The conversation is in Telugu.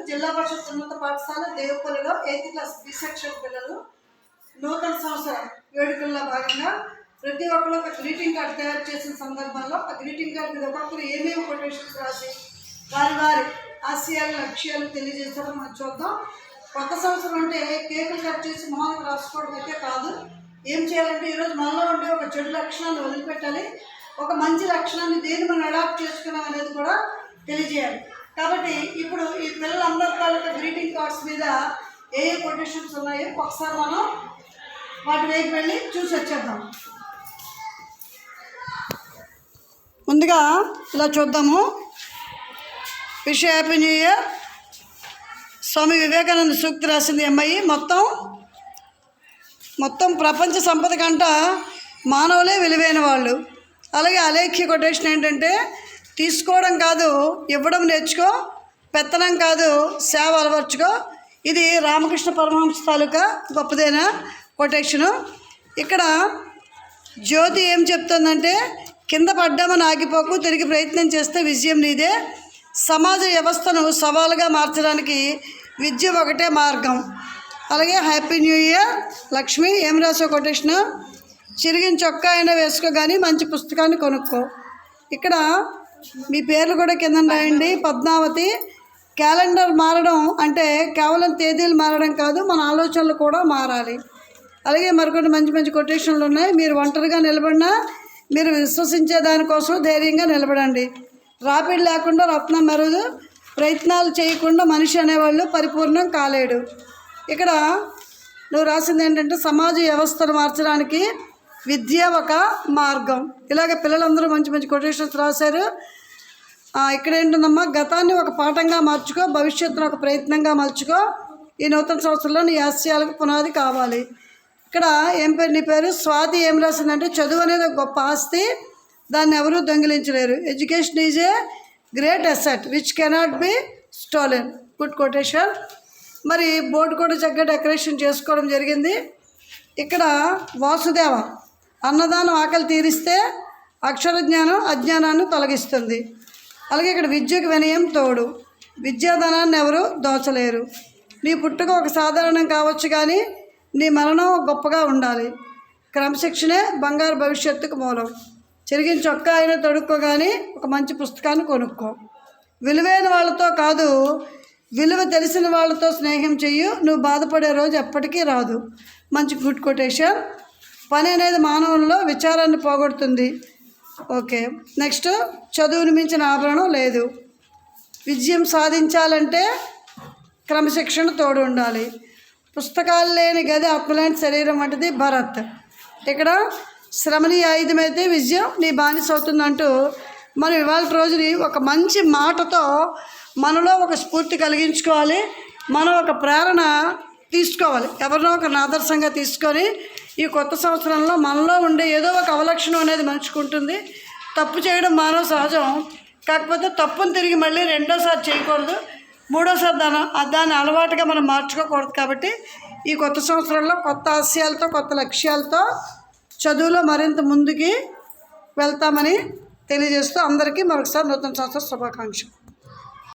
జిల్లా పరిషత్ ఉన్నత పాఠశాల దేవపల్లిలో 8th క్లాస్ బి సెక్షన్ పిల్లలు నూతన సంవత్సర వేడుకల్లో భాగంగా ప్రతి ఒక్కరు ఒక గ్రీటింగ్ కార్డు తయారు చేసిన సందర్భంలో ఆ గ్రీటింగ్ కార్డు మీద ఒక్కొక్కరు ఏమేమి కొటేషన్స్ రాసి వారి వారి ఆశయాలు లక్ష్యాలు తెలియజేస్తారో మనం చూద్దాం. కొత్త సంవత్సరం అంటే కేకులు కట్ చేసి మొహానికి రాసుకోవడం అయితే కాదు. ఏం చేయాలంటే ఈరోజు మనలో ఉండే ఒక చెడు లక్షణాన్ని వదిలిపెట్టాలి, ఒక మంచి లక్షణాన్ని దేని మనం అడాప్ట్ చేసుకున్నాం అనేది కూడా తెలియజేయాలి. కాబట్టి ఇప్పుడు ఈ పిల్లలందరి తాలూకా గ్రీటింగ్ కార్డ్స్ మీద ఏ కొటేషన్స్ ఉన్నాయో ఒకసారి మనం వాటి వైపు వెళ్ళి చూసి వచ్చేద్దాం. ముందుగా ఇలా చూద్దాము. Wish happy new year. Swami Vivekananda సూక్తి రాసింది అమ్మాయి. మొత్తం ప్రపంచ సంపద కంట మానవులే విలువైన వాళ్ళు. అలాగే అలేఖ్య కొటేషన్ ఏంటంటే తీసుకోవడం కాదు ఇవ్వడం నేర్చుకో, పెత్తనం కాదు సేవ అలవర్చుకో. ఇది రామకృష్ణ పరమహంస తాలూకా గొప్పదైన కొటేషను. ఇక్కడ జ్యోతి ఏం చెప్తుందంటే కింద పడ్డామని ఆగిపోకు, తిరిగి ప్రయత్నం చేస్తే విజయం నీదే. సమాజ వ్యవస్థను సవాలుగా మార్చడానికి విద్య ఒకటే మార్గం. అలాగే హ్యాపీ న్యూ ఇయర్. లక్ష్మి ఏం రాసో కొటేషను, చిరిగిన చొక్కా అయినా వేసుకో కానీ మంచి పుస్తకాన్ని కొనుక్కో. ఇక్కడ మీ పేర్లు కూడా కింద రాయండి. పద్మావతి. క్యాలెండర్ మారడం అంటే కేవలం తేదీలు మారడం కాదు, మన ఆలోచనలు కూడా మారాలి. అలాగే మరికొన్ని మంచి మంచి కొటేషన్లు ఉన్నాయి. మీరు ఒంటరిగా నిలబడినా మీరు విశ్వసించే దానికోసం ధైర్యంగా నిలబడండి. రాపిడి లేకుండా రత్నం మెరుగు, ప్రయత్నాలు చేయకుండా మనిషి అనేవాళ్ళు పరిపూర్ణం కాలేడు. ఇక్కడ నువ్వు రాసింది ఏంటంటే సమాజ వ్యవస్థను మార్చడానికి విద్య ఒక మార్గం. ఇలాగ పిల్లలందరూ మంచి మంచి కొటేషన్స్ రాశారు. ఇక్కడ ఏంటుందమ్మా, గతాన్ని ఒక పాఠంగా మార్చుకో, భవిష్యత్తును ఒక ప్రయత్నంగా మలుచుకో. ఈ నూతన సంవత్సరంలో నీ ఆశయాలకు పునాది కావాలి. ఇక్కడ ఏం పేరు, నీ పేరు స్వాతి. ఏం రాసిందంటే చదువు అనేది ఒక గొప్ప ఆస్తి, దాన్ని ఎవరూ దొంగిలించలేరు. Education is a great asset which cannot be stolen. Good quotation. మరి బోర్డు కూడా చక్కగా డెకరేషన్ చేసుకోవడం జరిగింది. ఇక్కడ వాసుదేవ, అన్నదానం ఆకలి తీరిస్తే అక్షర జ్ఞానం అజ్ఞానాన్ని తొలగిస్తుంది. అలాగే ఇక్కడ విద్యకు వినయం తోడు, విద్యాధనాన్ని ఎవరు దోచలేరు. నీ పుట్టుక ఒక సాధారణం కావచ్చు కానీ నీ మరణం గొప్పగా ఉండాలి. క్రమశిక్షణే బంగారు భవిష్యత్తుకు మూలం. చెరిగిన చొక్కా అయినా తొడుక్కో కానీ ఒక మంచి పుస్తకాన్ని కొనుక్కో. విలువైన వాళ్ళతో కాదు, విలువ తెలిసిన వాళ్ళతో స్నేహం చెయ్యు, నువ్వు బాధపడే రోజు ఎప్పటికీ రాదు. మంచి గుడ్ కొటేషన్. పని అనేది మానవుల్లో విచారాన్ని పోగొడుతుంది. ఓకే, నెక్స్ట్ చదువుని మించిన ఆభరణం లేదు. విజయం సాధించాలంటే క్రమశిక్షణ తోడు ఉండాలి. పుస్తకాలు లేని గది ఆత్మలేని శరీరం వంటిది భరత్. ఇక్కడ శ్రమని ఆయుధమైతే విజయం నీ బానిస అవుతుందంటూ మనం ఇవాళ రోజుని ఒక మంచి మాటతో మనలో ఒక స్ఫూర్తి కలిగించుకోవాలి. మనం ఒక ప్రేరణ తీసుకోవాలి, ఎవరినో ఒక ఆదర్శంగా తీసుకొని ఈ కొత్త సంవత్సరంలో మనలో ఉండే ఏదో ఒక అవలక్షణం అనేది మంచుకుంటుంది. తప్పు చేయడం మానవ సహజం, కాకపోతే తప్పును తిరిగి మళ్ళీ రెండోసారి చేయకూడదు, మూడోసారి దాన్ని అలవాటుగా మనం మార్చుకోకూడదు. కాబట్టి ఈ కొత్త సంవత్సరంలో కొత్త ఆశయాలతో కొత్త లక్ష్యాలతో చదువులో మరింత ముందుకి వెళ్తామని తెలియజేస్తూ అందరికీ మరొకసారి నూతన సంవత్సర శుభాకాంక్షలు.